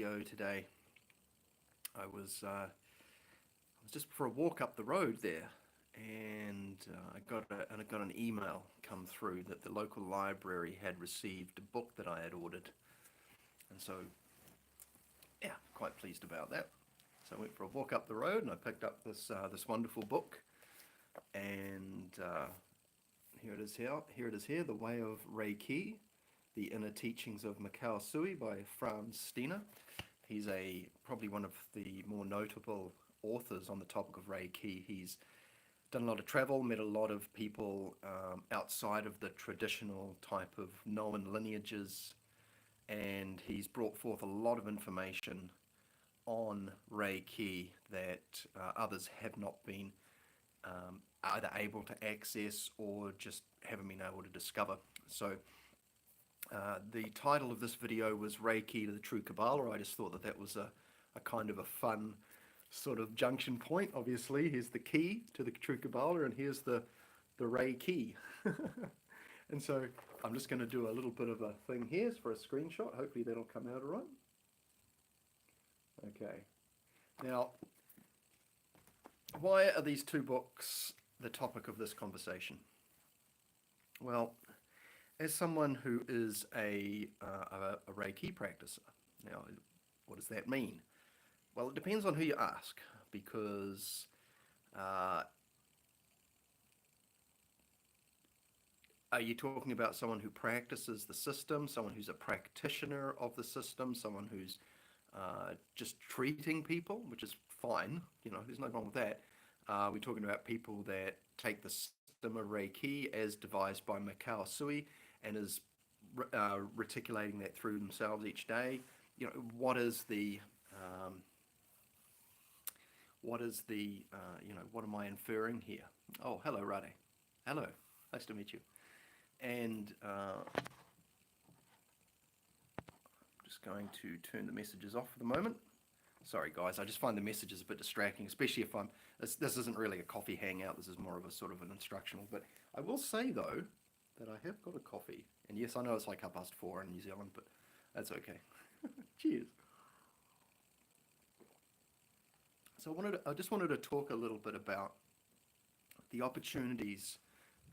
video today. I was just for a walk up the road there, and I got an email come through that the local library had received a book that I had ordered, and so yeah, quite pleased about that. So I went for a walk up the road and I picked up this wonderful book, and here it is here, The Way of REIKI, The Inner Teachings of Mikao Usui by Franz. He's probably one of the more notable authors on the topic of REIKI. He's done a lot of travel, met a lot of people outside of the traditional type of known lineages, and he's brought forth a lot of information on REIKI that others have not been either able to access or just haven't been able to discover. So the title of this video was REIKI to the True Kabbalah. I just thought that was a kind of a fun sort of junction point. Obviously, here's the key to the True Kabbalah, and here's the REIKI. And so I'm just going to do a little bit of a thing here for a screenshot. Hopefully that'll come out all right. Okay. Now, why are these two books the topic of this conversation? Well, as someone who is a REIKI practitioner, now, what does that mean? Well, it depends on who you ask, because are you talking about someone who practices the system, someone who's a practitioner of the system, someone who's just treating people, which is fine, there's no wrong with that. We're talking about people that take the system of REIKI as devised by Mikao Usui and is reticulating that through themselves each day. What am I inferring here? Oh, hello, Rade. Hello, nice to meet you. And just going to turn the messages off for the moment. Sorry guys, I just find the messages a bit distracting, especially if this isn't really a coffee hangout, this is more of a sort of an instructional. But I will say though, that I have got a coffee. And yes, I know it's like 4:30 in New Zealand, but that's okay. Cheers. So I just wanted to talk a little bit about the opportunities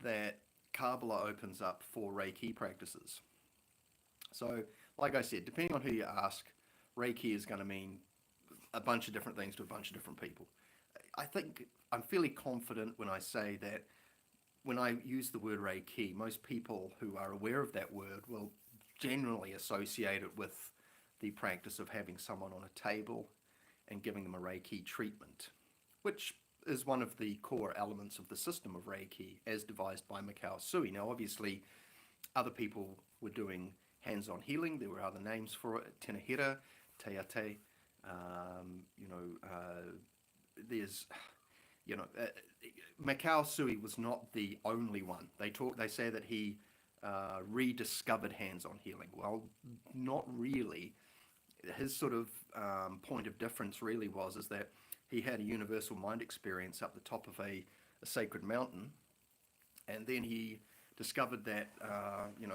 that Kabbalah opens up for REIKI practices. So, like I said, depending on who you ask, REIKI is going to mean a bunch of different things to a bunch of different people. I think I'm fairly confident when I say that when I use the word REIKI, most people who are aware of that word will generally associate it with the practice of having someone on a table and giving them a REIKI treatment, which is one of the core elements of the system of REIKI as devised by Mikao Usui. Now, obviously, other people were doing hands-on healing. There were other names for it, Tenehira, Teate. Mikao Usui was not the only one. They say that he rediscovered hands-on healing. Well, not really. His sort of point of difference really is that he had a universal mind experience up the top of a sacred mountain, and then he discovered that,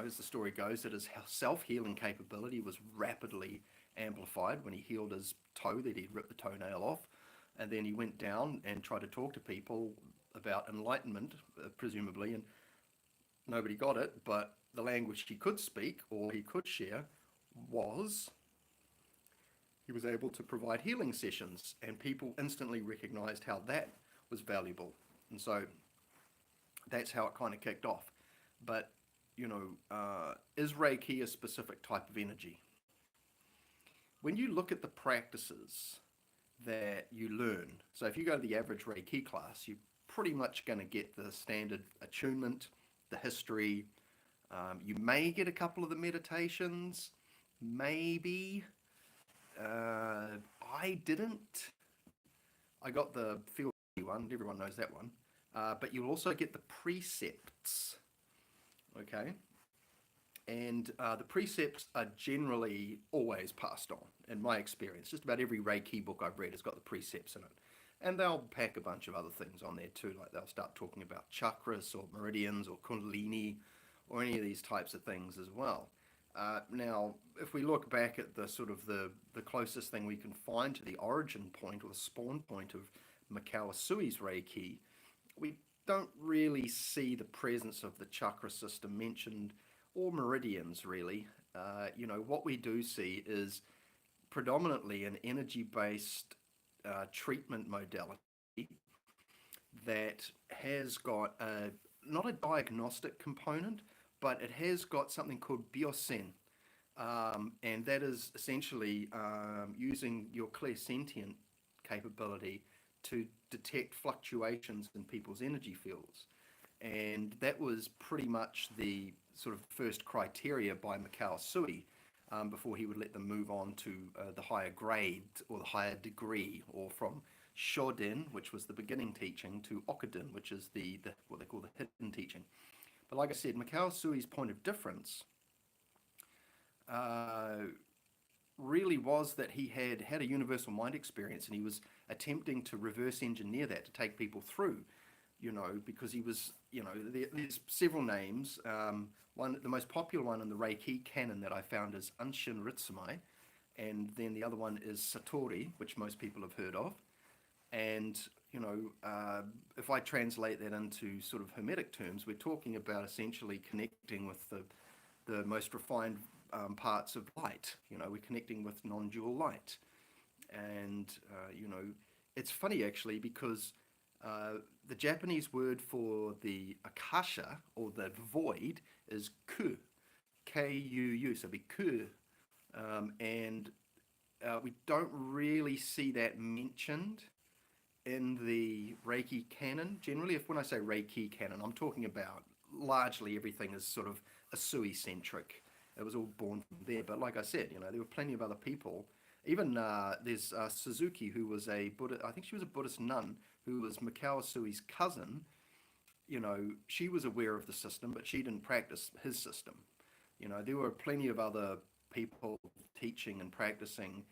as the story goes, that his self-healing capability was rapidly amplified when he healed his toe, that he'd ripped the toenail off, and then he went down and tried to talk to people about enlightenment, presumably, and nobody got it, but the language he could speak or he could share was he was able to provide healing sessions, and people instantly recognized how that was valuable. And so that's how it kind of kicked off. But, is REIKI a specific type of energy? When you look at the practices that you learn, so if you go to the average REIKI class, you're pretty much going to get the standard attunement, the history. You may get a couple of the meditations, maybe. I didn't. I got the field one, everyone knows that one. But you'll also get the precepts, okay? And the precepts are generally always passed on, in my experience. Just about every REIKI book I've read has got the precepts in it. And they'll pack a bunch of other things on there too, like they'll start talking about chakras or meridians or kundalini or any of these types of things as well. Now, if we look back at the sort of the closest thing we can find to the origin point or the spawn point of Mikao Usui's Reiki, we don't really see the presence of the chakra system mentioned, or meridians really. What we do see is predominantly an energy-based treatment modality that has got not a diagnostic component, but it has got something called biosen, and that is essentially using your clairsentient capability to detect fluctuations in people's energy fields. And that was pretty much the sort of first criteria by Mikao Usui, before he would let them move on to the higher grade or the higher degree, or from Shoden, which was the beginning teaching, to Okuden, which is the what they call the hidden teaching. But like I said, Mikao Usui's point of difference really was that he had a universal mind experience, and he was attempting to reverse engineer that to take people through, because he was, there's several names. The most popular one in the Reiki canon that I found is Anshin Ritsumai, and then the other one is Satori, which most people have heard of. And, if I translate that into sort of Hermetic terms, we're talking about essentially connecting with the most refined parts of light. We're connecting with non-dual light. And, it's funny actually, because the Japanese word for the akasha, or the void, is ku, K-U-U, so it'd be ku. And we don't really see that mentioned in the Reiki canon. Generally, when I say Reiki canon, I'm talking about largely everything is sort of Usui-centric. It was all born from there. But like I said, there were plenty of other people. Even there's Suzuki, who was a Buddha, I think she was a Buddhist nun, who was Mikao Usui's cousin. She was aware of the system, but she didn't practice his system. There were plenty of other people teaching and practicing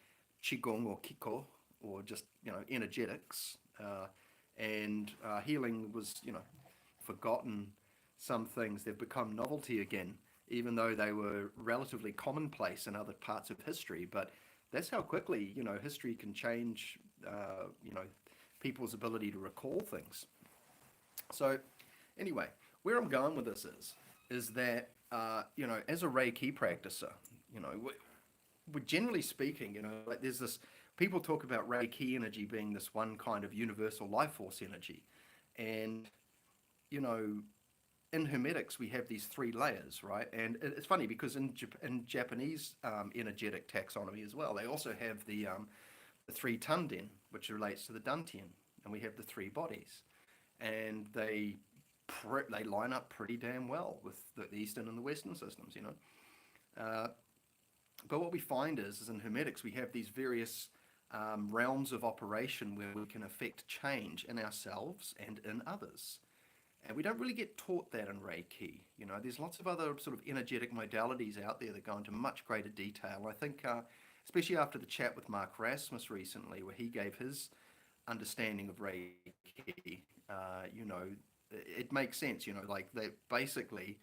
Qigong or Kiko, or just, energetics. And healing was, forgotten. Some things, they've become novelty again, even though they were relatively commonplace in other parts of history. But that's how quickly, history can change, people's ability to recall things. So anyway, where I'm going with this is that, as a Reiki practicer, we're generally speaking, like there's this, people talk about Reiki energy being this one kind of universal life force energy. And, in Hermetics, we have these three layers, right? And it's funny because in Japanese energetic taxonomy as well, they also have the three tanden, which relates to the dantian, and we have the three bodies. And they line up pretty damn well with the Eastern and the Western systems, But what we find is in Hermetics, we have these various realms of operation where we can affect change in ourselves and in others. And we don't really get taught that in Reiki. There's lots of other sort of energetic modalities out there that go into much greater detail. I think, especially after the chat with Mark Rasmus recently, where he gave his understanding of Reiki, it makes sense, like that basically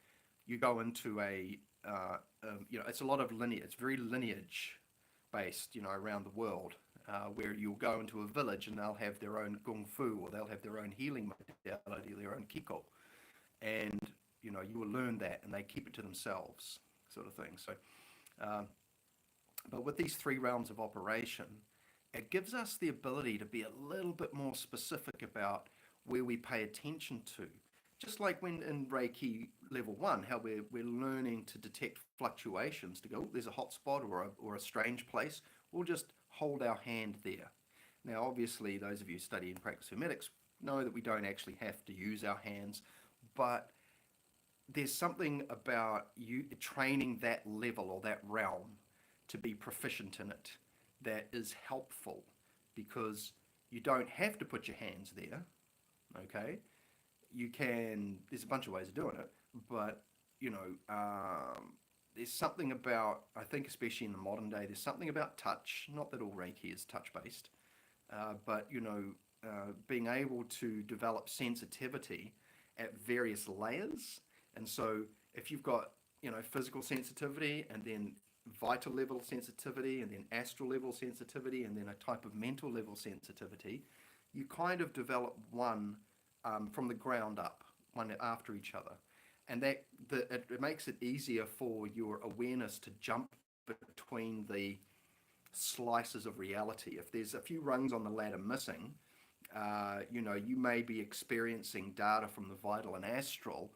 you go into it's a lot of lineage, it's very lineage based, around the world, where you'll go into a village and they'll have their own kung fu, or they'll have their own healing modality, their own kiko. And, you will learn that and they keep it to themselves, sort of thing. So, but with these three realms of operation, it gives us the ability to be a little bit more specific about where we pay attention to. Just like when in Reiki level 1, how we're learning to detect fluctuations, to go, oh, there's a hot spot or a strange place, we'll just hold our hand there. Now, obviously, those of you who study and practice Hermetics know that we don't actually have to use our hands, but there's something about you training that level or that realm to be proficient in it that is helpful, because you don't have to put your hands there, okay? You can, there's a bunch of ways of doing it, but, there's something about, I think especially in the modern day, there's something about touch, not that all Reiki is touch-based, but, being able to develop sensitivity at various layers. And so if you've got, physical sensitivity, and then vital level sensitivity, and then astral level sensitivity, and then a type of mental level sensitivity. You kind of develop one from the ground up, one after each other. And it makes it easier for your awareness to jump between the slices of reality. If there's a few rungs on the ladder missing, you may be experiencing data from the vital and astral,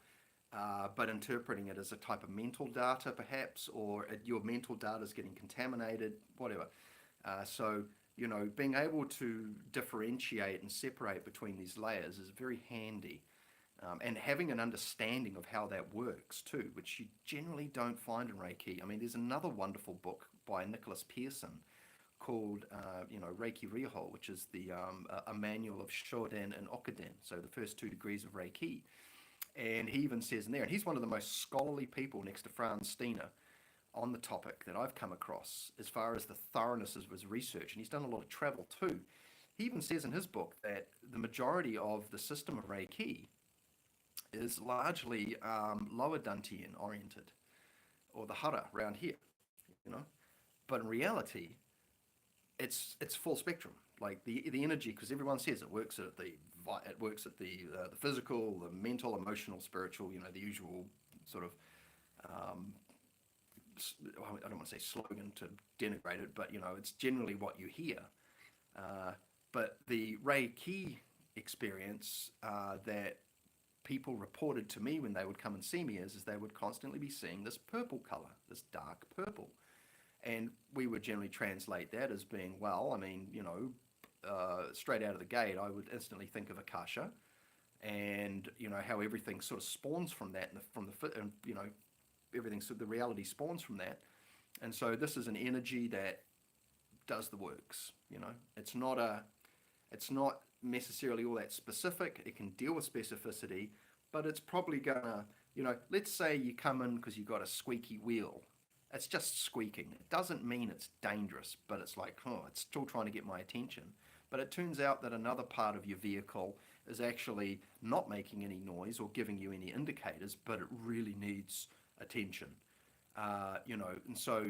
but interpreting it as a type of mental data, perhaps, or your mental data is getting contaminated, whatever. So, being able to differentiate and separate between these layers is very handy. And having an understanding of how that works too, which you generally don't find in Reiki. I mean, there's another wonderful book by Nicholas Pearson called, Reiki Rihol, which is a manual of Shoden and Okuden, so the first 2 degrees of Reiki. And he even says in there, and he's one of the most scholarly people next to Franz on the topic that I've come across as far as the thoroughness of his research, and he's done a lot of travel too. He even says in his book that the majority of the system of Reiki is largely lower Dantian oriented, or the hara around here, But in reality, it's full spectrum. Like the energy, because everyone says it works at the physical, the mental, emotional, spiritual. The usual sort of I don't want to say slogan to denigrate it, but it's generally what you hear. But the Reiki experience that people reported to me when they would come and see me is they would constantly be seeing this purple color, this dark purple. And we would generally translate that as being, straight out of the gate, I would instantly think of Akasha, and how everything sort of spawns from that, and everything, so the reality spawns from that. And so this is an energy that does the works. It's not necessarily all that specific. It can deal with specificity, but it's probably gonna, let's say you come in because you've got a squeaky wheel. It's just squeaking. It doesn't mean it's dangerous, but it's like, it's still trying to get my attention. But it turns out that another part of your vehicle is actually not making any noise or giving you any indicators, but it really needs attention. And so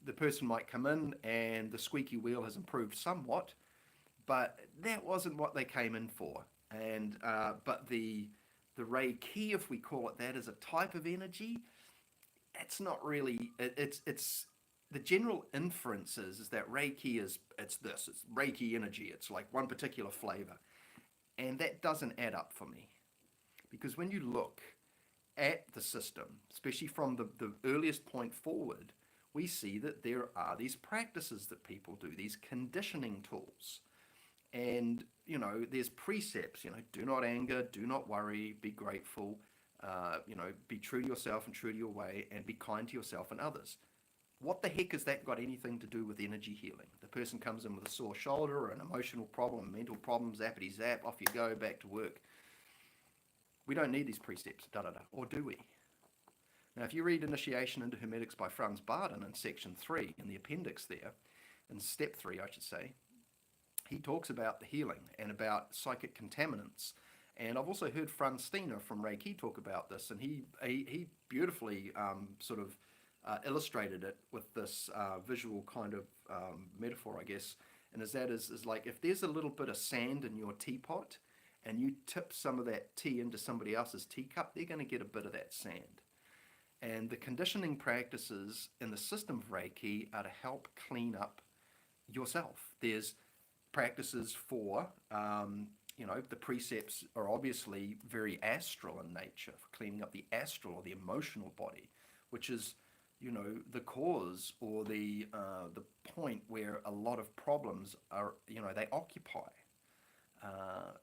the person might come in and the squeaky wheel has improved somewhat, but that wasn't what they came in for. And but the Reiki, if we call it that, is a type of energy. It's not really. It's the general inference is that Reiki it's Reiki energy. It's like one particular flavor, and that doesn't add up for me, because when you look at the system, especially from the earliest point forward, we see that there are these practices that people do, these conditioning tools. And, there's precepts, do not anger, do not worry, be grateful, be true to yourself and true to your way, and be kind to yourself and others. What the heck has that got anything to do with energy healing? The person comes in with a sore shoulder or an emotional problem, mental problem, zappity zap, off you go, back to work. We don't need these precepts, or do we? Now, if you read Initiation into Hermetics by Franz Bardon in section 3, in the appendix there, in step 3, I should say, he talks about the healing and about psychic contaminants. And I've also heard Franz from Reiki talk about this, and he beautifully illustrated it with this visual kind of metaphor, I guess. And is like, if there's a little bit of sand in your teapot and you tip some of that tea into somebody else's teacup, they're going to get a bit of that sand. And the conditioning practices in the system of Reiki are to help clean up yourself. There's practices for, the precepts are obviously very astral in nature, for cleaning up the astral or the emotional body, which is, the cause or the point where a lot of problems are, they occupy.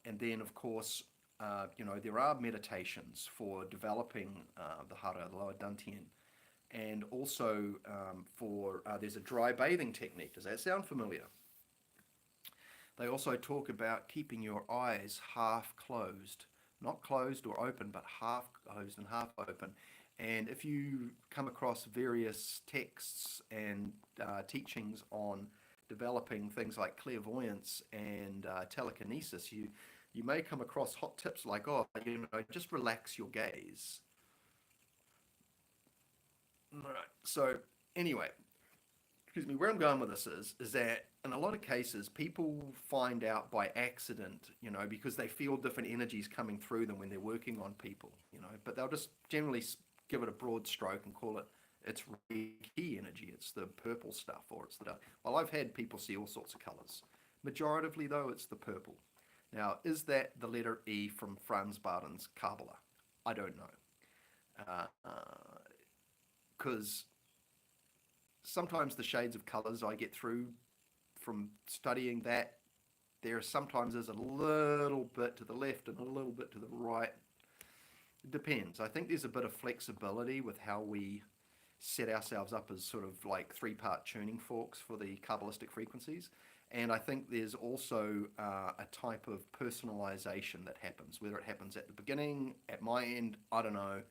And then, of course, there are meditations for developing the hara, the lower dantian, and also there's a dry bathing technique. Does that sound familiar? They also talk about keeping your eyes half closed, not closed or open, but half closed and half open. And if you come across various texts and teachings on developing things like clairvoyance and telekinesis, you may come across hot tips like, just relax your gaze. All right. So anyway, excuse me, where I'm going with this is that in a lot of cases, people find out by accident, because they feel different energies coming through them when they're working on people, but they'll just generally give it a broad stroke and call it it's REIKI energy, it's the purple stuff, or it's the dark. Well, I've had people see all sorts of colors. Majoritively, though, it's the purple. Now, is that the letter E from Franz Bardon's Kabbalah? I don't know. Because sometimes the shades of colors I get through from studying that, there sometimes is a little bit to the left and a little bit to the right. It depends. I think there's a bit of flexibility with how we set ourselves up as sort of like three-part tuning forks for the Kabbalistic frequencies. And I think there's also a type of personalization that happens, whether it happens at the beginning, at my end, I don't know.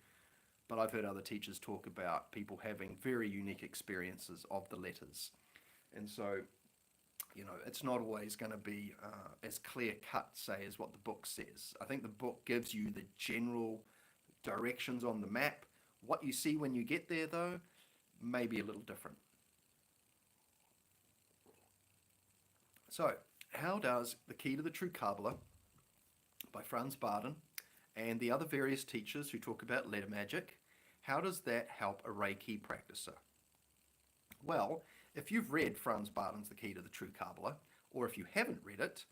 But I've heard other teachers talk about people having very unique experiences of the letters. And so, it's not always going to be as clear cut, say, as what the book says. I think the book gives you the general directions on the map. What you see when you get there, though, may be a little different. So, how does The Key to the True Kabbalah by Franz Bardon and the other various teachers who talk about letter magic, how does that help a Reiki practicer? Well, if you've read Franz Bardon's The Key to the True Kabbalah, or if you haven't read it,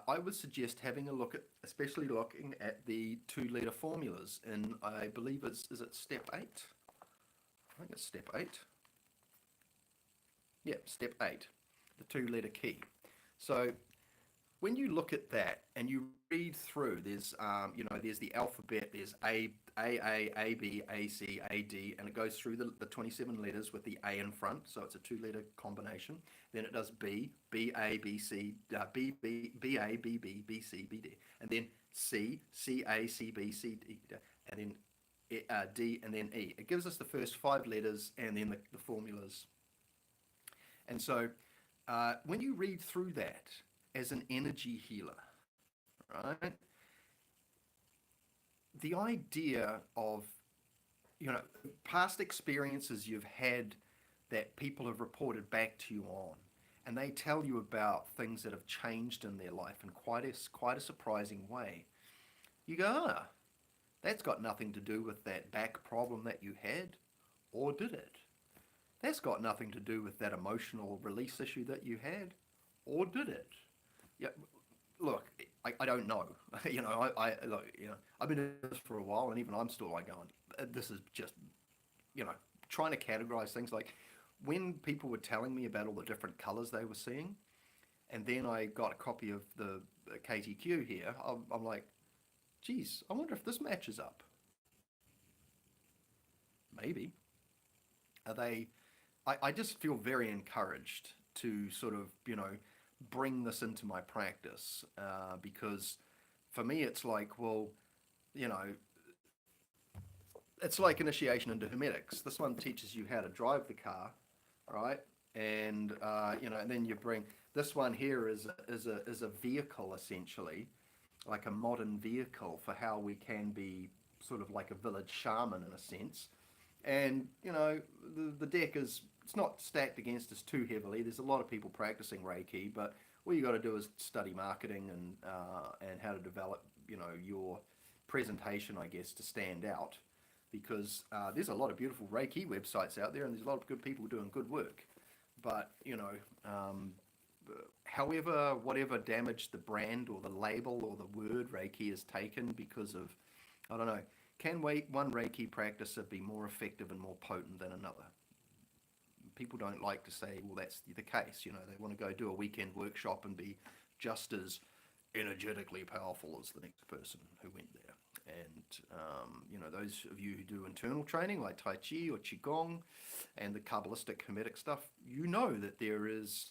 I would suggest having a look at, especially looking at the two-letter formulas in, I believe is it step 8? I think it's step 8. Yeah, step 8, the two-letter key. So when you look at that and you read through, there's there's the alphabet, there's A, B, A, C, A, D, and it goes through the 27 letters with the A in front, so it's a two-letter combination. Then it does B, B, A, B, C, B, B, B, A, B, B, B, C, B, D, and then C, C, A, C, B, C, D, and then D, and then E. It gives us the first 5 letters and then the formulas. And so when you read through that as an energy healer, right? The idea of, past experiences you've had that people have reported back to you on, and they tell you about things that have changed in their life in quite a surprising way. You go, that's got nothing to do with that back problem that you had, or did it? That's got nothing to do with that emotional release issue that you had, or did it? Yeah, look, I don't know. I've been in this for a while, and even I'm still like going, this is just, trying to categorize things. Like when people were telling me about all the different colors they were seeing, and then I got a copy of the KTQ here, I'm like, geez, I wonder if this matches up. Maybe. Are they? I just feel very encouraged to sort of, bring this into my practice because for me it's like, well, it's like initiation into Hermetics. This one teaches you how to drive the car, right? And and then you bring this one here is a vehicle, essentially, like a modern vehicle for how we can be sort of like a village shaman in a sense. And the deck it's not stacked against us too heavily. There's a lot of people practicing Reiki, but all you got to do is study marketing and how to develop your presentation, I guess, to stand out. Because there's a lot of beautiful Reiki websites out there, and there's a lot of good people doing good work. But however, whatever damage the brand or the label or the word Reiki has taken because of, I don't know, can one Reiki practicer be more effective and more potent than another? People don't like to say, well, that's the case. They want to go do a weekend workshop and be just as energetically powerful as the next person who went there. And, those of you who do internal training like Tai Chi or Qigong and the Kabbalistic Hermetic stuff, that there is,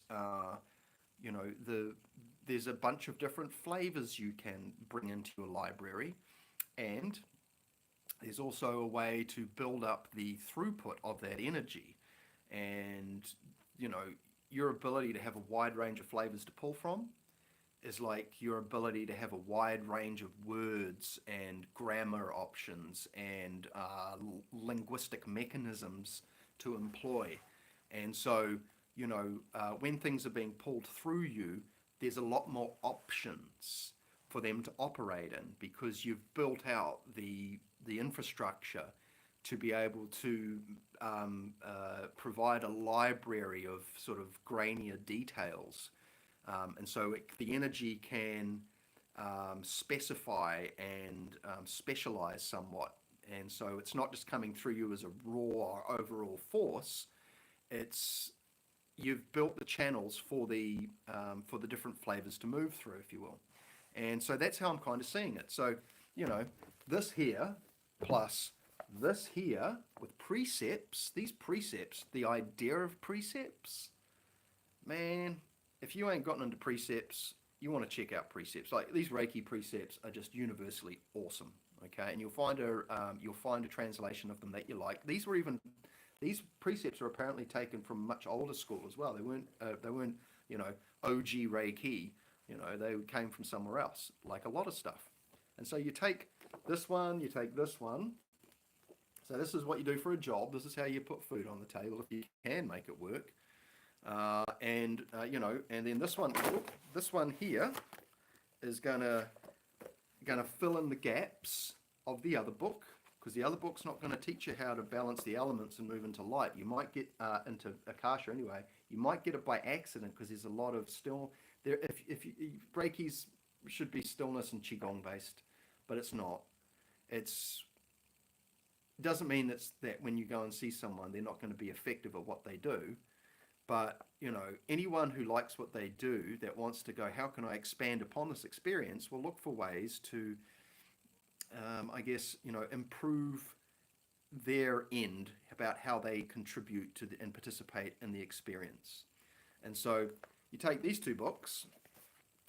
there's a bunch of different flavors you can bring into your library. And there's also a way to build up the throughput of that energy. And, your ability to have a wide range of flavors to pull from is like your ability to have a wide range of words and grammar options and linguistic mechanisms to employ. And so, when things are being pulled through you, there's a lot more options for them to operate in because you've built out the infrastructure to be able to provide a library of sort of grainier details. And so the energy can specify and specialize somewhat. And so it's not just coming through you as a raw overall force. It's you've built the channels for the different flavors to move through, if you will. And so that's how I'm kind of seeing it. So, this here plus this here with precepts, these precepts, the idea of precepts, man, if you ain't gotten into precepts, you want to check out precepts. Like these Reiki precepts are just universally awesome. Okay, and you'll find a translation of them that you like. These precepts are apparently taken from much older school as well. They weren't OG Reiki. They came from somewhere else, like a lot of stuff. And so you take this one, you take this one. So this is what you do for a job. This is how you put food on the table if you can make it work. And then this one here is gonna fill in the gaps of the other book, because the other book's not going to teach you how to balance the elements and move into light. You might get into Akasha anyway. You might get it by accident because there's a lot of still there. If Reiki's should be stillness and qigong based, but it's not. It doesn't mean that when you go and see someone, they're not going to be effective at what they do. But, anyone who likes what they do, that wants to go, how can I expand upon this experience, will look for ways to, improve their end about how they contribute to and participate in the experience. And so you take these two books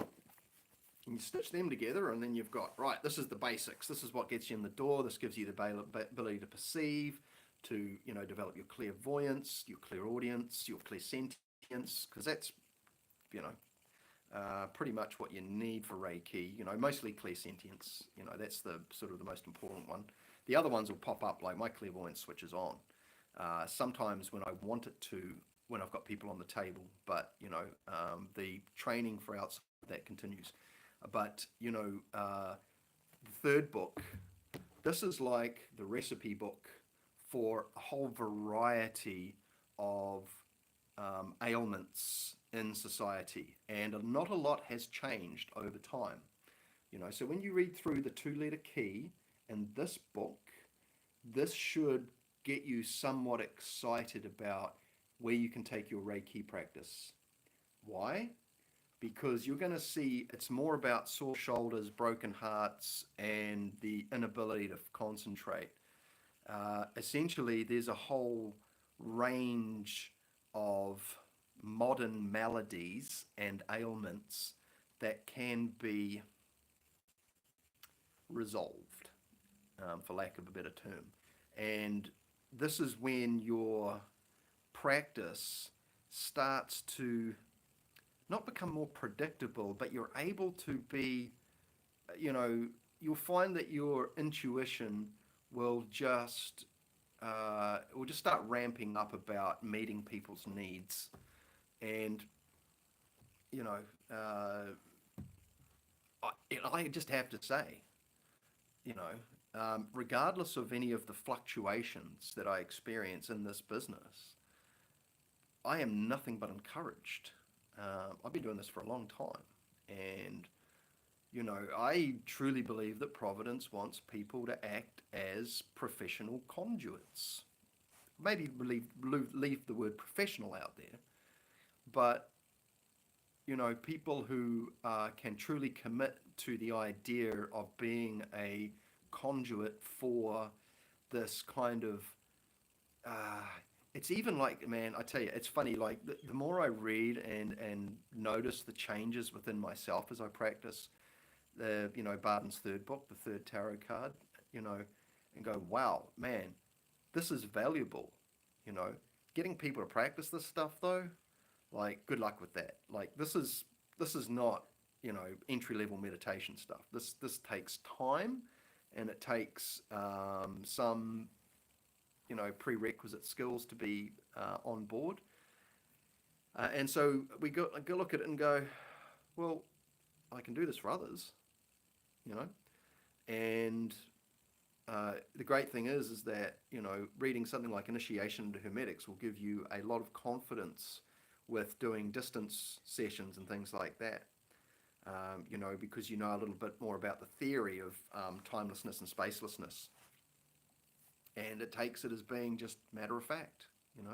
and you stitch them together, and then you've got, right, this is the basics. This is what gets you in the door. This gives you the ability to perceive, to develop your clairvoyance, your clairaudience, your clairsentience, because that's pretty much what you need for Reiki. Mostly clairsentience. That's the sort of the most important one. The other ones will pop up, like my clairvoyance switches on sometimes when I want it to, when I've got people on the table. But the training for outside that continues. But the third book, this is like the recipe book for a whole variety of ailments in society, and not a lot has changed over time. So when you read through the 2-letter key in this book, this should get you somewhat excited about where you can take your Reiki practice. Why? Because you're going to see it's more about sore shoulders, broken hearts, and the inability to concentrate. Essentially, there's a whole range of modern maladies and ailments that can be resolved, for lack of a better term. And this is when your practice starts to not become more predictable, but you're able to be, you'll find that your intuition will just start ramping up about meeting people's needs. And I just have to say, regardless of any of the fluctuations that I experience in this business, I am nothing but encouraged. I've been doing this for a long time, and I truly believe that Providence wants people to act as professional conduits. Maybe leave the word professional out there, but people who can truly commit to the idea of being a conduit for this kind of it's even like, man, I tell you, it's funny, like the more I read and notice the changes within myself as I practice the Bardon's third book, the third tarot card, and go, wow, man, this is valuable. Getting people to practice this stuff though, like, good luck with that. Like, this is not entry-level meditation stuff. This takes time, and it takes some prerequisite skills to be on board. And so we go look at it and go, well, I can do this for others, and the great thing is that reading something like Initiation into Hermetics will give you a lot of confidence with doing distance sessions and things like that. Because you know a little bit more about the theory of timelessness and spacelessness, and it takes it as being just matter of fact,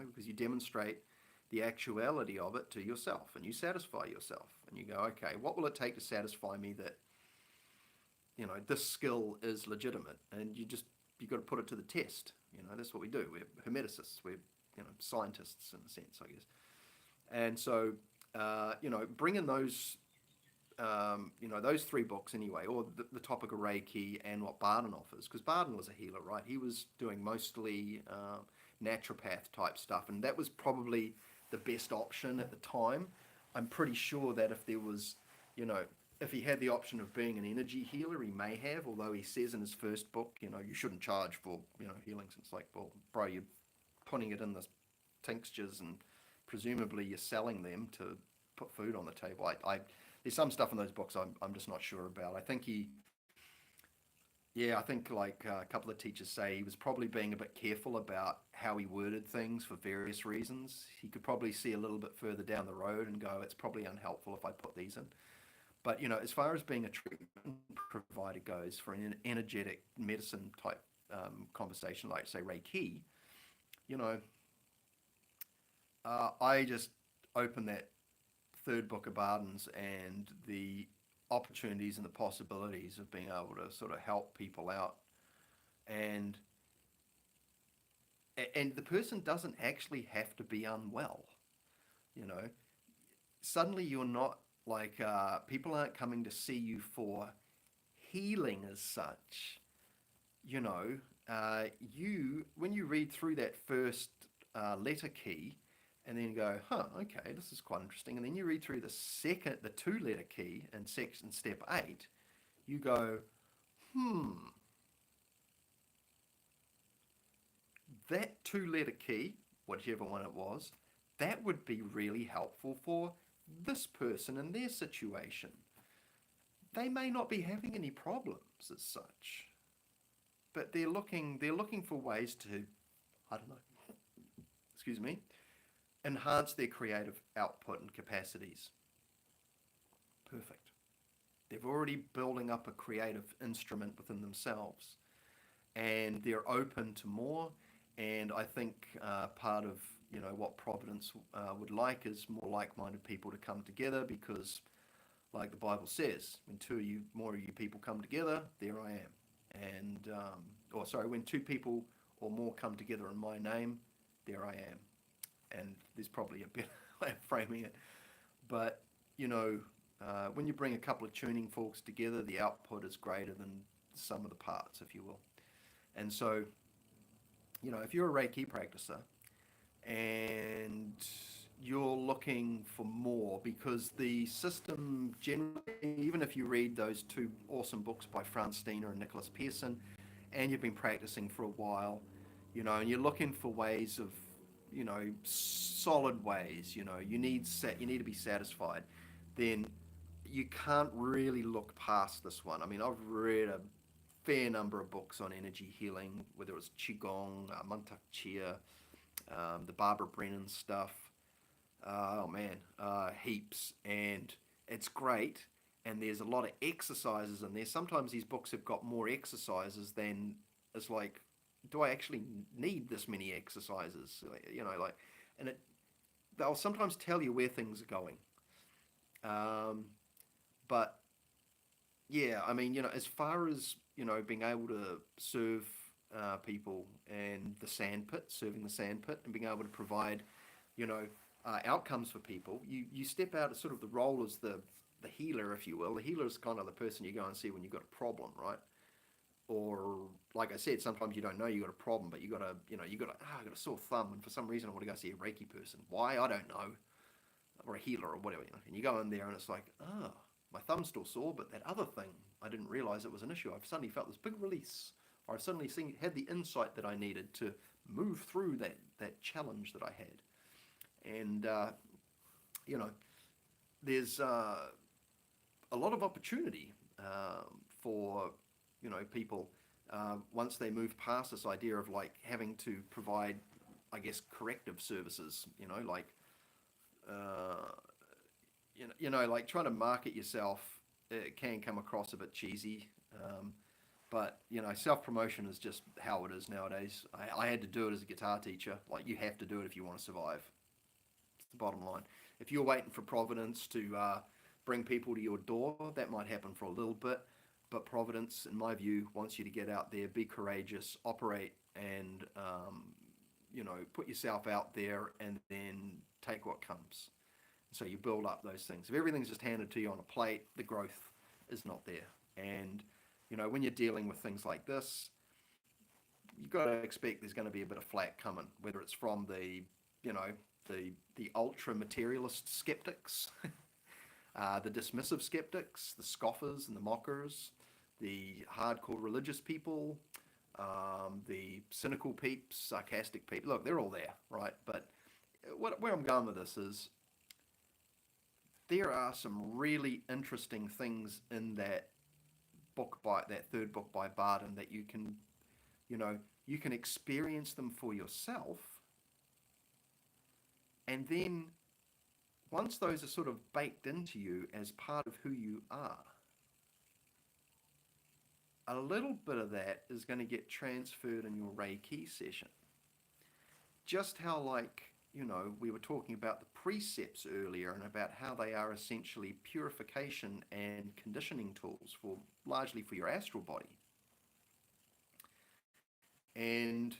because you demonstrate the actuality of it to yourself, and you satisfy yourself, and you go, okay, what will it take to satisfy me that this skill is legitimate? And you got to put it to the test. That's what we do. We're hermeticists. We're scientists in a sense, I guess. And so bring in those those three books anyway, or the topic of Reiki and what Bardon offers, because Bardon was a healer, right? He was doing mostly naturopath type stuff, and that was probably the best option at the time. I'm pretty sure that if there was, if he had the option of being an energy healer, he may have, although he says in his first book, you shouldn't charge for, healing. So it's like, well, bro, you're putting it in the tinctures and presumably you're selling them to put food on the table. There's some stuff in those books I'm just not sure about. I think like a couple of teachers say he was probably being a bit careful about how he worded things for various reasons. He could probably see a little bit further down the road and go, it's probably unhelpful if I put these in. But, as far as being a treatment provider goes for an energetic medicine type conversation, like say Reiki, I just open that third book of Bardon's and the opportunities and the possibilities of being able to sort of help people out, and the person doesn't actually have to be unwell. Suddenly you're not like people aren't coming to see you for healing as such. When you read through that first letter key, and then go, okay, this is quite interesting. And then you read through the two-letter key in step 8, you go, that two-letter key, whichever one it was, that would be really helpful for this person in their situation. They may not be having any problems as such, but they're looking for ways to, I don't know, excuse me, enhance their creative output and capacities. Perfect. They're already building up a creative instrument within themselves, and they're open to more. And I think part of what Providence would like is more like-minded people to come together, because, like the Bible says, when more of you people come together, there I am. And when 2 people or more come together in my name, there I am. And there's probably a better way of framing it. But, when you bring a couple of tuning forks together, the output is greater than the sum of the parts, if you will. And so, if you're a Reiki practitioner and you're looking for more, because the system generally, even if you read those 2 awesome books by Franz and Nicholas Pearson, and you've been practicing for a while, and you're looking for ways of, solid ways, you need to be satisfied, then you can't really look past this one. I mean, I've read a fair number of books on energy healing, whether it was Qigong, Mantak Chia, the Barbara Brennan stuff. Heaps. And it's great. And there's a lot of exercises in there. Sometimes these books have got more exercises than, it's like, do I actually need this many exercises? And they'll sometimes tell you where things are going. But yeah, I mean, as far as, being able to serve people and serving the sandpit, and being able to provide, outcomes for people, you step out of sort of the role as the healer, if you will. The healer is kind of the person you go and see when you've got a problem, right? Or, like I said, sometimes you don't know you got a problem, but I got a sore thumb, and for some reason I want to go see a Reiki person. Why? I don't know. Or a healer or whatever. And you go in there and it's like, my thumb's still sore, but that other thing, I didn't realize it was an issue. I've suddenly felt this big release, or I've suddenly had the insight that I needed to move through that challenge that I had. And, there's a lot of opportunity for, people once they move past this idea of like having to provide, I guess, corrective services, like, like trying to market yourself, it can come across a bit cheesy. But, self-promotion is just how it is nowadays. I had to do it as a guitar teacher. Like, you have to do it if you want to survive. It's the bottom line. If you're waiting for Providence to bring people to your door, that might happen for a little bit. But Providence, in my view, wants you to get out there, be courageous, operate, and, put yourself out there and then take what comes. So you build up those things. If everything's just handed to you on a plate, the growth is not there. And, when you're dealing with things like this, you've got to expect there's going to be a bit of flack coming, whether it's from the ultra materialist skeptics, the dismissive skeptics, the scoffers and the mockers, the hardcore religious people, the cynical peeps, sarcastic people. Look, they're all there, right? But where I'm going with this is there are some really interesting things in that third book by Bardon that you can experience them for yourself. And then once those are sort of baked into you as part of who you are, a little bit of that is going to get transferred in your Reiki session. Just how, like, we were talking about the precepts earlier and about how they are essentially purification and conditioning tools largely for your astral body. And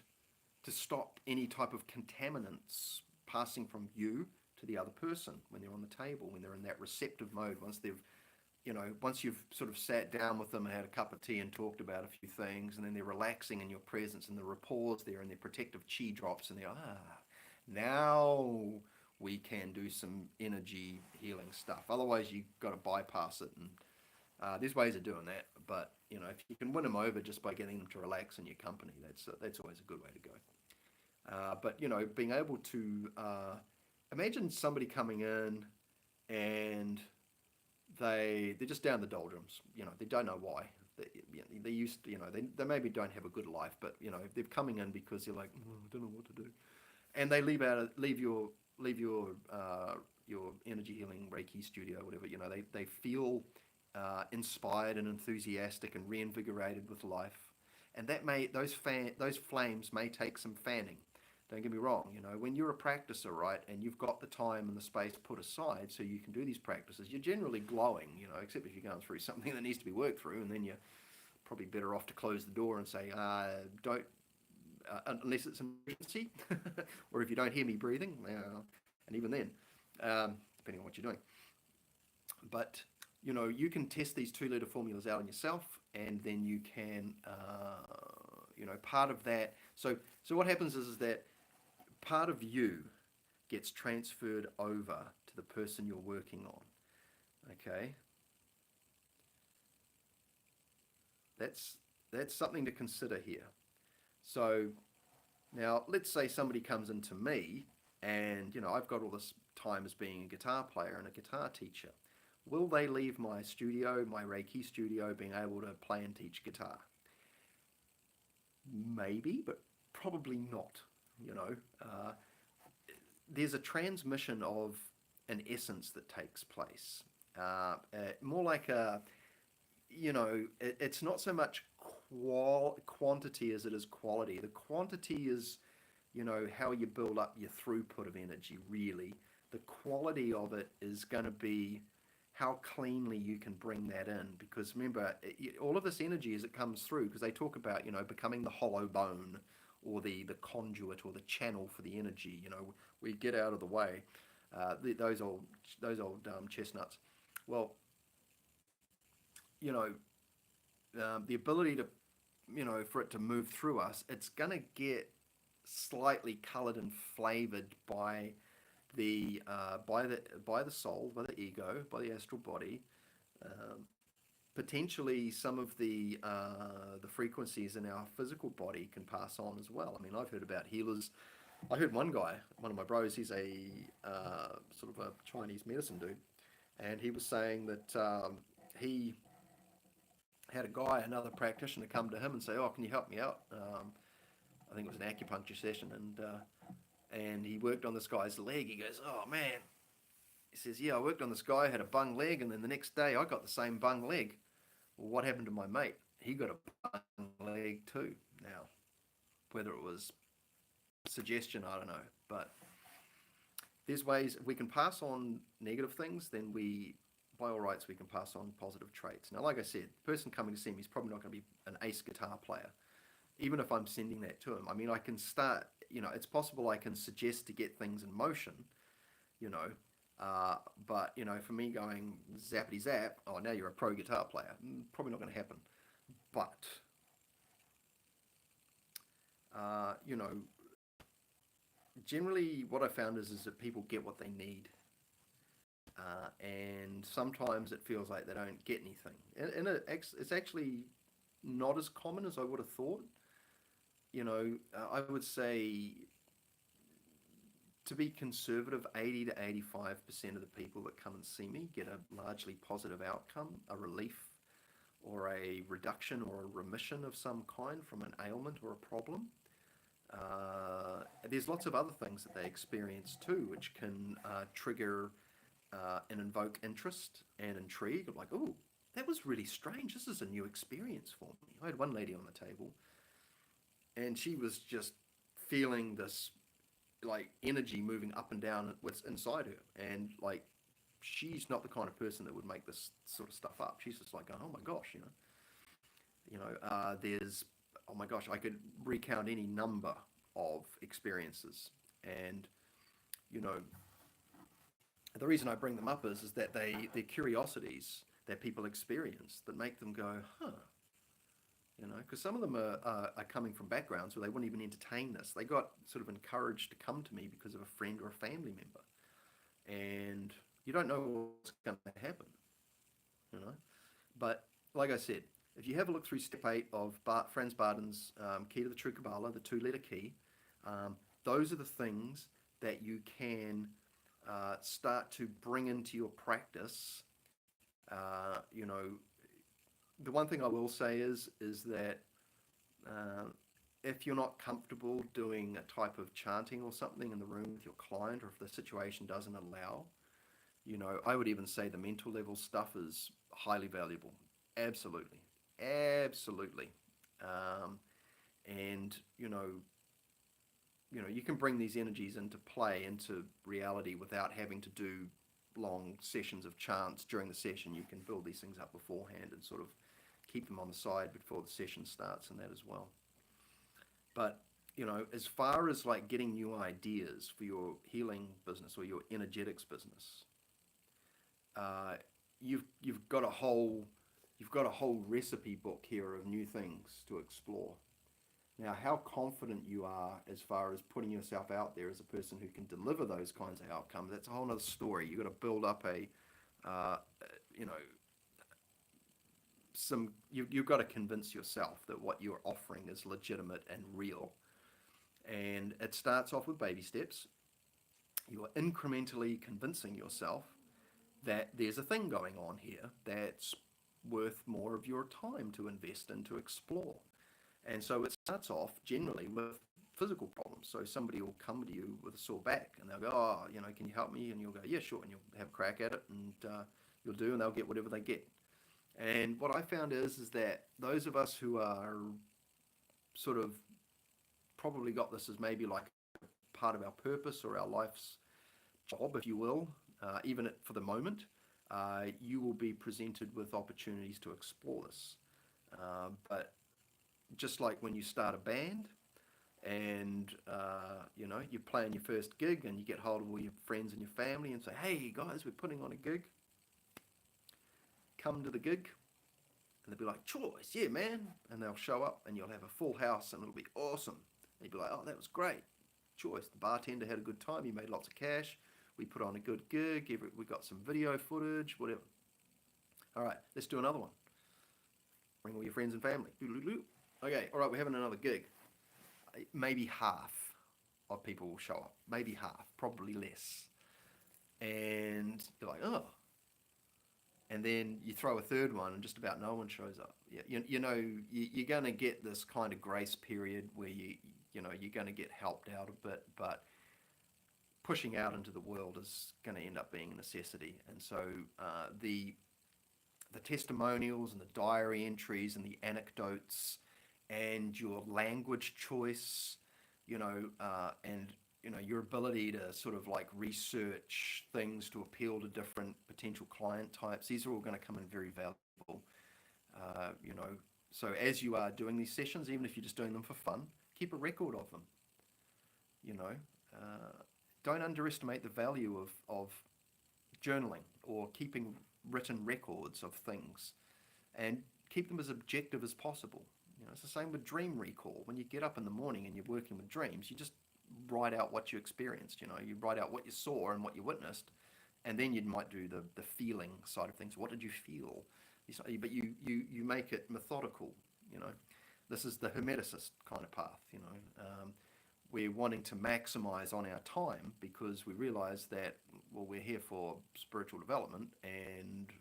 to stop any type of contaminants passing from you to the other person when they're on the table, when they're in that receptive mode, once you've sort of sat down with them and had a cup of tea and talked about a few things, and then they're relaxing in your presence and the rapport's there and their protective chi drops and they're, now we can do some energy healing stuff. Otherwise, you've got to bypass it. And there's ways of doing that. But, if you can win them over just by getting them to relax in your company, that's always a good way to go. But, being able to imagine somebody coming in and they're just down the doldrums. They don't know why. They used to, they maybe don't have a good life, but, they're coming in because they're like, I don't know what to do. And they leave your energy healing Reiki studio, whatever. They feel inspired and enthusiastic and reinvigorated with life, and those flames may take some fanning. Don't get me wrong. When you're a practicer, right, and you've got the time and the space put aside so you can do these practices, you're generally glowing. Except if you're going through something that needs to be worked through, and then you're probably better off to close the door and say, don't. Unless it's an emergency, or if you don't hear me breathing, and even then, depending on what you're doing. But, you can test these 2-letter formulas out on yourself, and then you can, part of that. So what happens is that part of you gets transferred over to the person you're working on. Okay? That's something to consider here. So now let's say somebody comes into me and, I've got all this time as being a guitar player and a guitar teacher. Will they leave my studio, my Reiki studio, being able to play and teach guitar? Maybe, but probably not. There's a transmission of an essence that takes place. More like it's not so much quantity as it is quality. The quantity is, how you build up your throughput of energy, really. The quality of it is going to be how cleanly you can bring that in. Because remember, all of this energy as it comes through, because they talk about, becoming the hollow bone or the conduit or the channel for the energy, we get out of the way. Those old chestnuts. Well, the ability to, for it to move through us, it's going to get slightly colored and flavored by the soul, by the ego, by the astral body, Um, Potentially, some of the frequencies in our physical body can pass on as well. I mean, I've heard about healers. I heard one guy, one of my bros. He's a sort of a Chinese medicine dude, and he was saying that he had a guy, another practitioner, come to him and say, "Oh, can you help me out?" I think it was an acupuncture session, and he worked on this guy's leg. He goes, "Oh man," he says, "Yeah, I worked on this guy, had a bung leg, and then the next day I got the same bung leg. Well, what happened to my mate? He got a bung leg too." Now, whether it was suggestion, I don't know, but there's ways. If we can pass on negative things, then by all rights, we can pass on positive traits. Now, like I said, the person coming to see me is probably not going to be an ace guitar player, even if I'm sending that to him. I mean, I can start, it's possible I can suggest to get things in motion, you know, but, for me going zappity zap, oh, now you're a pro guitar player, probably not going to happen. But, generally what I found is that people get what they need. And sometimes it feels like they don't get anything. And it's actually not as common as I would have thought. I would say, to be conservative, 80 to 85% of the people that come and see me get a largely positive outcome, a relief or a reduction or a remission of some kind from an ailment or a problem. There's lots of other things that they experience too, which can trigger and invoke interest and intrigue. Like, oh, that was really strange. This is a new experience for me. I had one lady on the table, and she was just feeling this like energy moving up and down what's inside her, and like she's not the kind of person that would make this sort of stuff up. She's just like, oh my gosh, there's, oh my gosh, I could recount any number of experiences, and the reason I bring them up is that they're curiosities that people experience that make them go, huh. Because some of them are coming from backgrounds where they wouldn't even entertain this. They got sort of encouraged to come to me because of a friend or a family member. And you don't know what's going to happen, But like I said, if you have a look through step 8 of Franz Bardon's Key to the True Kabbalah, the 2-letter key, those are the things that you can start to bring into your practice. The one thing I will say is that if you're not comfortable doing a type of chanting or something in the room with your client, or if the situation doesn't allow, I would even say the mental level stuff is highly valuable. Absolutely. Absolutely. And, you can bring these energies into play, into reality, without having to do long sessions of chants during the session. You can build these things up beforehand and sort of keep them on the side before the session starts, and that as well. But as far as like getting new ideas for your healing business or your energetics business, you've got a whole recipe book here of new things to explore. Now, how confident you are as far as putting yourself out there as a person who can deliver those kinds of outcomes, that's a whole other story. You've got to build up you've got to convince yourself that what you're offering is legitimate and real. And it starts off with baby steps. You are incrementally convincing yourself that there's a thing going on here that's worth more of your time to invest in, to explore. And so it starts off generally with physical problems. So somebody will come to you with a sore back, and they'll go, oh, can you help me? And you'll go, yeah, sure. And you'll have a crack at it, and you'll do, and they'll get whatever they get. And what I found is that those of us who are sort of probably got this as maybe like part of our purpose or our life's job, if you will, even for the moment, you will be presented with opportunities to explore this. But just like when you start a band and, you're playing your first gig and you get hold of all your friends and your family and say, hey guys, we're putting on a gig. Come to the gig, and they'll be like, choice, yeah man, and they'll show up and you'll have a full house and it'll be awesome. And you'll be like, oh, that was great, choice, the bartender had a good time, he made lots of cash, we put on a good gig, we got some video footage, whatever. All right, let's do another one. Bring all your friends and family. Okay, all right, we're having another gig. Maybe half of people will show up. Maybe half, probably less. And you're like, oh. And then you throw a third one and just about no one shows up. You're going to get this kind of grace period where you're going to get helped out a bit, but pushing out into the world is going to end up being a necessity. And so the testimonials and the diary entries and the anecdotes and your language choice, and your ability to sort of like research things to appeal to different potential client types, these are all going to come in very valuable. So as you are doing these sessions, even if you're just doing them for fun, keep a record of them. Don't underestimate the value of journaling or keeping written records of things, and keep them as objective as possible. It's the same with dream recall. When you get up in the morning and you're working with dreams, you just write out what you experienced. You write out what you saw and what you witnessed, and then you might do the feeling side of things. What did you feel? But you make it methodical. This is the Hermeticist kind of path. We're wanting to maximize on our time because we realize that, well, we're here for spiritual development, and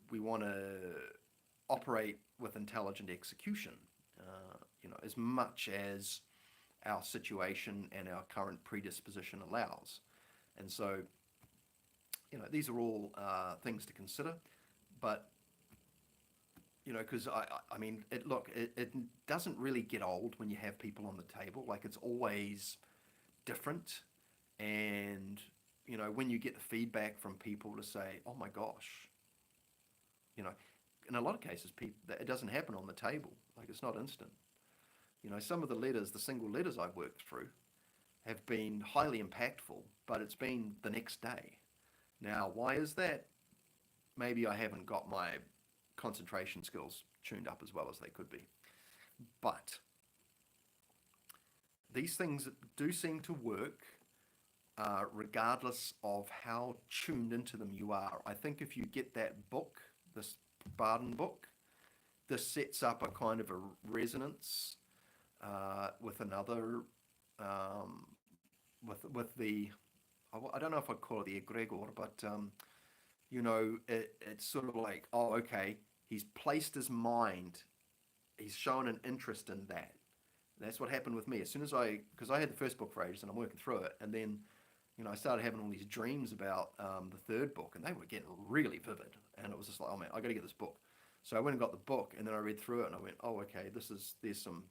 we want to operate with intelligent execution, as much as our situation and our current predisposition allows. And so, these are all things to consider, but because it doesn't really get old when you have people on the table. Like, it's always different. And, when you get the feedback from people to say, oh my gosh, in a lot of cases, it doesn't happen on the table. Like, it's not instant. Some of the single letters I've worked through have been highly impactful, but it's been the next day. Now, why is that? Maybe I haven't got my concentration skills tuned up as well as they could be. But these things do seem to work regardless of how tuned into them you are. I think if you get that book, this Bardon book, this sets up a kind of a resonance with another, with the, I don't know if I'd call it the egregor, but it's sort of like, oh, okay, he's placed his mind, he's shown an interest in that. And that's what happened with me. As soon as because I had the first book for ages and I'm working through it, and then, I started having all these dreams about the third book, and they were getting really vivid. And it was just like, oh man, I got to get this book. So I went and got the book, and then I read through it, and I went, oh, okay, there's some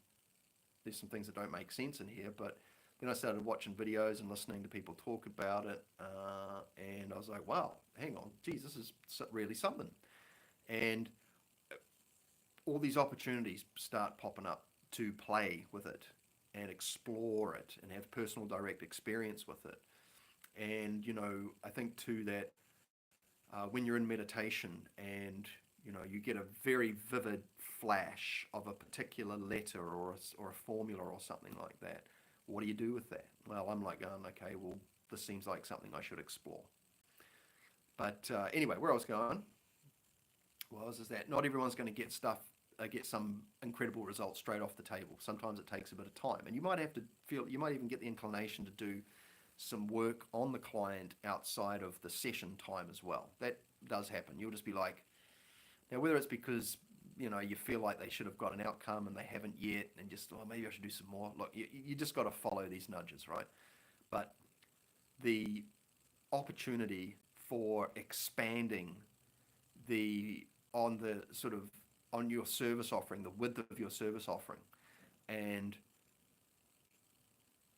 things that don't make sense in here. But then I started watching videos and listening to people talk about it, and I was like, wow, hang on, geez, this is really something. And all these opportunities start popping up to play with it and explore it and have personal direct experience with it. And, I think too that when you're in meditation and, you get a very vivid flash of a particular letter or a formula or something like that, what do you do with that? Well, I'm like going, okay, well, this seems like something I should explore. But anyway, where I was going is that not everyone's going to get some incredible results straight off the table. Sometimes it takes a bit of time, and you might even get the inclination to do some work on the client outside of the session time as well. That does happen. You'll just be like, now whether it's because you feel like they should have got an outcome and they haven't yet, and just, oh, maybe I should do some more. Look, you just got to follow these nudges, right? But the opportunity for expanding on your service offering, the width of your service offering. And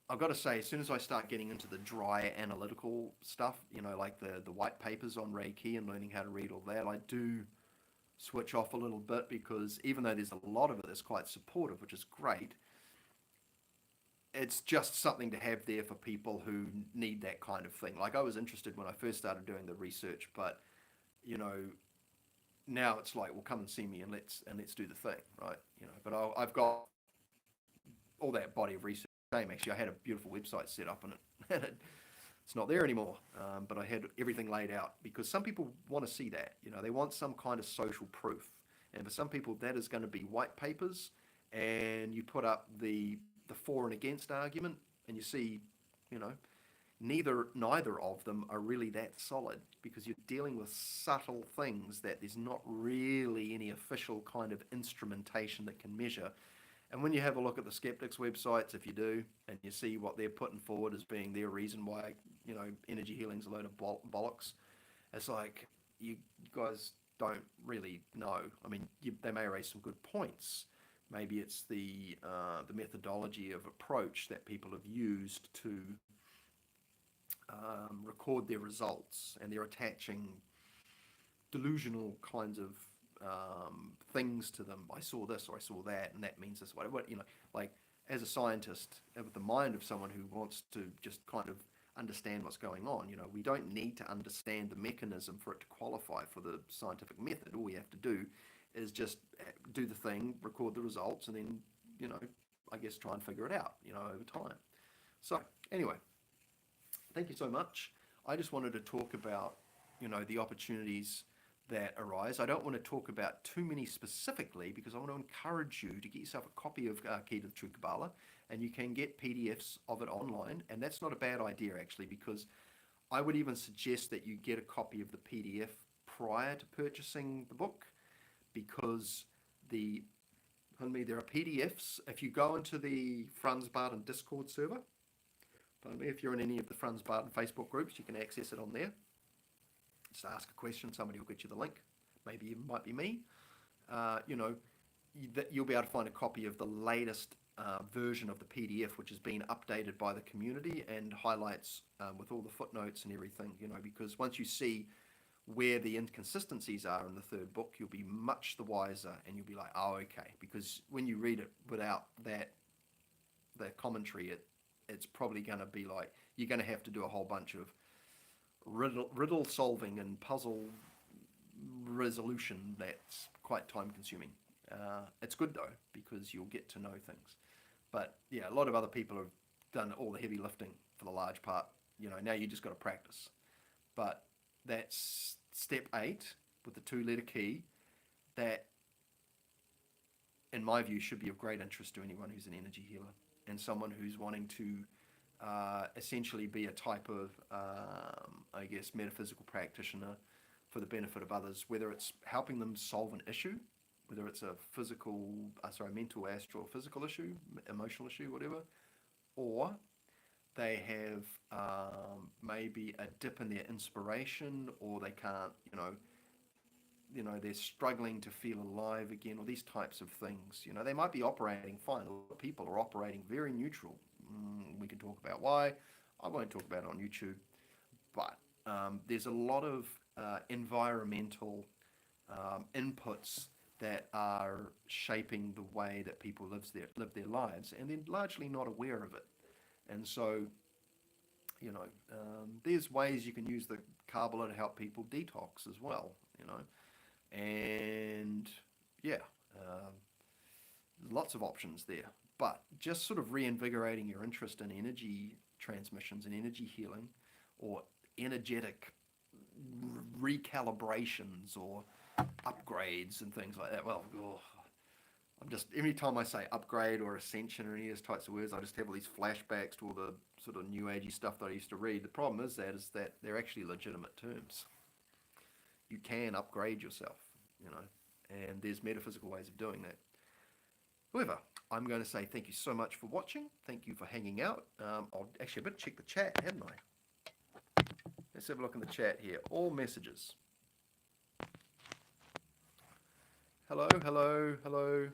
I've got to say, as soon as I start getting into the dry analytical stuff, like the white papers on REIKI and learning how to read all that, I do switch off a little bit, because even though there's a lot of it that's quite supportive, which is great, it's just something to have there for people who need that kind of thing. Like, I was interested when I first started doing the research, but now it's like, well, come and see me and let's do the thing, right? But I've got all that body of research. Actually, I had a beautiful website set up, and it It's not there anymore, but I had everything laid out because some people want to see that. They want some kind of social proof. And for some people, that is going to be white papers, and you put up the for and against argument, and you see, you know, neither of them are really that solid because you're dealing with subtle things that there's not really any official kind of instrumentation that can measure. And when you have a look at the skeptics' websites, if you do, and you see what they're putting forward as being their reason why, energy healing's a load of bollocks, it's like you guys don't really know. I mean, they may raise some good points. Maybe it's the methodology of approach that people have used to record their results, and they're attaching delusional kinds of things to them. I saw this or I saw that, and that means this. What like as a scientist, with the mind of someone who wants to just kind of understand what's going on, we don't need to understand the mechanism for it to qualify for the scientific method. All we have to do is just do the thing, record the results, and then, I guess try and figure it out, over time. So anyway, thank you so much. I just wanted to talk about, the opportunities that arise. I don't want to talk about too many specifically because I want to encourage you to get yourself a copy of Key to the True Kabbalah, and you can get PDFs of it online. And that's not a bad idea, actually, because I would even suggest that you get a copy of the PDF prior to purchasing the book, because there are PDFs. If you go into the franzbardon Discord server, if you're in any of the Franz-Bardon Facebook groups, you can access it on there. Just ask a question, somebody will get you the link. Maybe it might be me. You'll be able to find a copy of the latest version of the PDF, which has been updated by the community and highlights with all the footnotes and everything, because once you see where the inconsistencies are in the third book, you'll be much the wiser, and you'll be like, oh, okay. Because when you read it without that commentary, it's probably going to be like you're going to have to do a whole bunch of riddle solving and puzzle resolution that's quite time consuming. It's good though, because you'll get to know things. But yeah, a lot of other people have done all the heavy lifting for the large part. Now you just got to practice. But that's step 8 with the 2-letter key that, in my view, should be of great interest to anyone who's an energy healer and someone who's wanting to essentially be a type of, metaphysical practitioner for the benefit of others, whether it's helping them solve an issue, whether it's a mental, astral, physical issue, emotional issue, whatever, or they have maybe a dip in their inspiration, or they can't, they're struggling to feel alive again, or these types of things. They might be operating fine. A lot of people are operating very neutral. We can talk about why. I won't talk about it on YouTube. But there's a lot of environmental inputs that are shaping the way that people live their lives, and they're largely not aware of it. And so, there's ways you can use the Kabbalah to help people detox as well, and yeah, lots of options there. But just sort of reinvigorating your interest in energy transmissions and energy healing, or energetic recalibrations or upgrades and things like that. Well, I'm just, every time I say upgrade or ascension or any of those types of words, I just have all these flashbacks to all the sort of new agey stuff that I used to read. The problem is that they're actually legitimate terms. You can upgrade yourself, and there's metaphysical ways of doing that. However, I'm going to say thank you so much for watching. Thank you for hanging out. I better check the chat, hadn't I? Let's have a look in the chat here. All messages. Hello, hello, hello.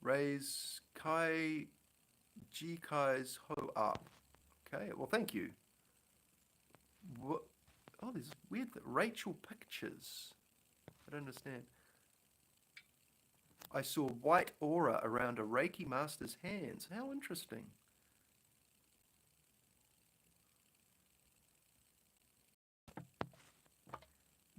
Raise Kai G Kai's ho up. Okay, well, thank you. What? Oh, there's weird Rachel pictures. I don't understand. I saw white aura around a Reiki master's hands. How interesting.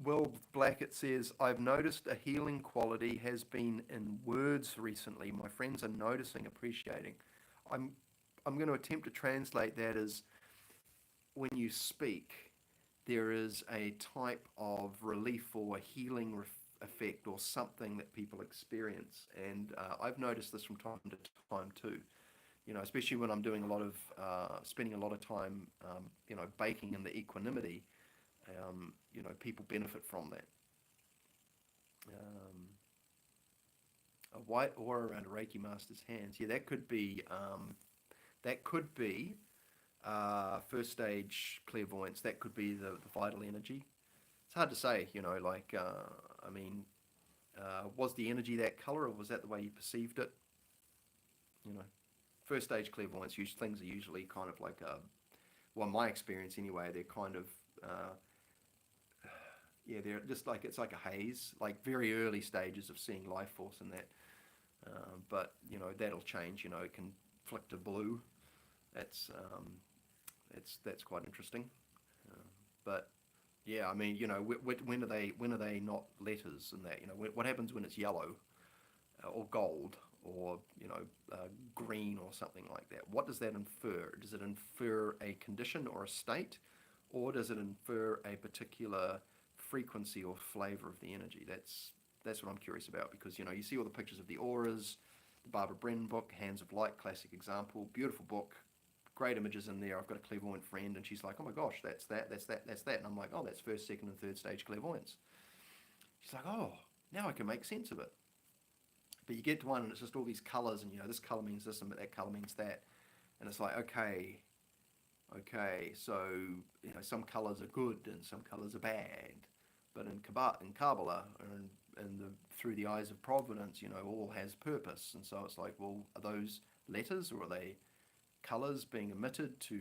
Well, Black, it says, I've noticed a healing quality has been in words recently. My friends are noticing, appreciating. I'm going to attempt to translate that as when you speak, there is a type of relief or healing effect or something that people experience. And I've noticed this from time to time too. You know, especially when I'm doing a lot of, spending a lot of time, you know, baking in the equanimity, you know, people benefit from that. Um, a white aura around a Reiki master's hands. Yeah, that could be first stage clairvoyance. That could be the vital energy. It's hard to say, you know, like, I mean, was the energy that color, or was that the way you perceived it? You know, first stage clairvoyance, things are usually kind of like, well, my experience anyway, they're kind of, yeah, they're just like, it's like a haze, like very early stages of seeing life force in that. But, you know, that'll change, you know, it can flick to blue. That's, that's quite interesting. Uh, but yeah, I mean, you know, when are they not letters and that? You know, what happens when it's yellow or gold or you know green or something like that? What does that infer? Does it infer a condition or a state, or does it infer a particular frequency or flavor of the energy? That's what I'm curious about, because you know you see all the pictures of the auras, the Barbara Brennan book, Hands of Light, classic example, beautiful book, great images in there. I've got a clairvoyant friend, and she's like, "Oh my gosh, that's that, that's that, that's that," and I'm like, "Oh, that's first, second, and third stage clairvoyance." She's like, "Oh, now I can make sense of it." But you get to one, and it's just all these colors, and you know, this color means this, and that color means that, and it's like, okay, okay, so you know, some colors are good and some colors are bad, but in Kabbalah, and through the eyes of providence, you know, all has purpose, and so it's like, well, are those letters or are they colors being emitted to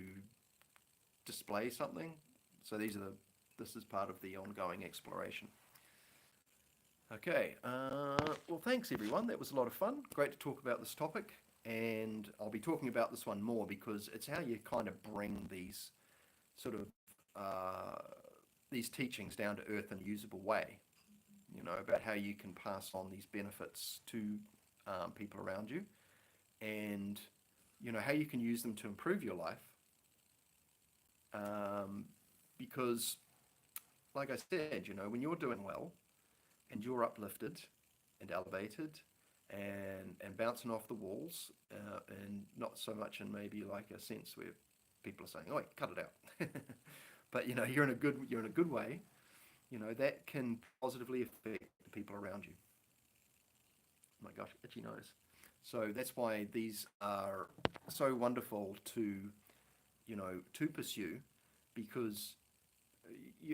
display something? So this is part of the ongoing exploration. Okay, well, thanks everyone. That was a lot of fun. Great to talk about this topic, and I'll be talking about this one more because it's how you kind of bring these sort of these teachings down to earth in a usable way. You know, about how you can pass on these benefits to people around you, and you know how you can use them to improve your life. Because, like I said, you know, when you're doing well and you're uplifted and elevated and bouncing off the walls, and not so much in maybe like a sense where people are saying, "Oh, cut it out," but you know, you're in a good way. You know that can positively affect the people around you. Oh my gosh, itchy nose. So that's why these are so wonderful to, you know, to pursue, because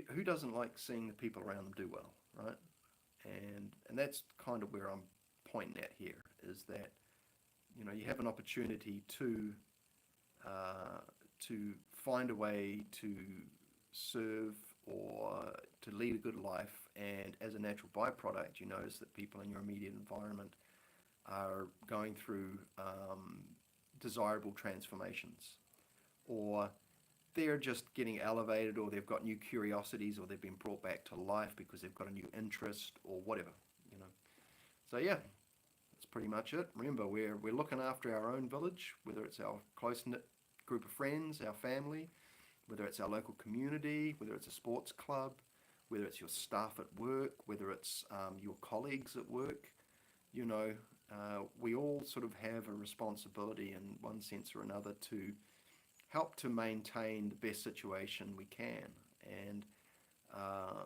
who doesn't like seeing the people around them do well, right? And that's kind of where I'm pointing at here, is that you know you have an opportunity to find a way to serve or to lead a good life, and as a natural byproduct, you notice that people in your immediate environment are going through desirable transformations, or they're just getting elevated, or they've got new curiosities, or they've been brought back to life because they've got a new interest or whatever, you know. So yeah, that's pretty much it. Remember, we're looking after our own village, whether it's our close-knit group of friends, our family, whether it's our local community, whether it's a sports club, whether it's your staff at work, whether it's your colleagues at work. You know, we all sort of have a responsibility in one sense or another to help to maintain the best situation we can, and uh,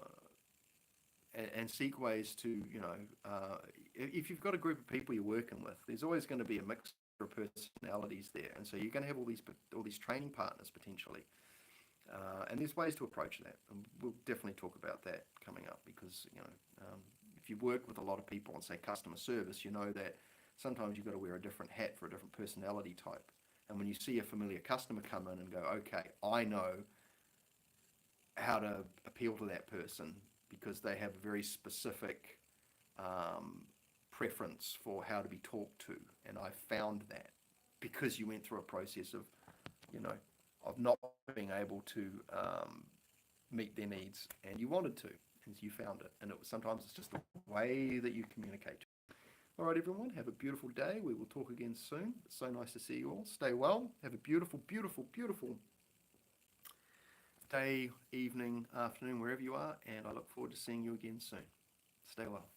and seek ways to, you know, if you've got a group of people you're working with, there's always going to be a mixture of personalities there, and so you're going to have all these training partners potentially, and there's ways to approach that, and we'll definitely talk about that coming up, because you know, if you work with a lot of people and say customer service, you know that sometimes you've got to wear a different hat for a different personality type. And when you see a familiar customer come in and go, okay, I know how to appeal to that person because they have a very specific preference for how to be talked to. And I found that because you went through a process of, you know, of not being able to meet their needs, and you wanted to, and you found it. And sometimes it's just the way that you communicate. All right, everyone, have a beautiful day. We will talk again soon. It's so nice to see you all. Stay well. Have a beautiful, beautiful, beautiful day, evening, afternoon, wherever you are, and I look forward to seeing you again soon. Stay well.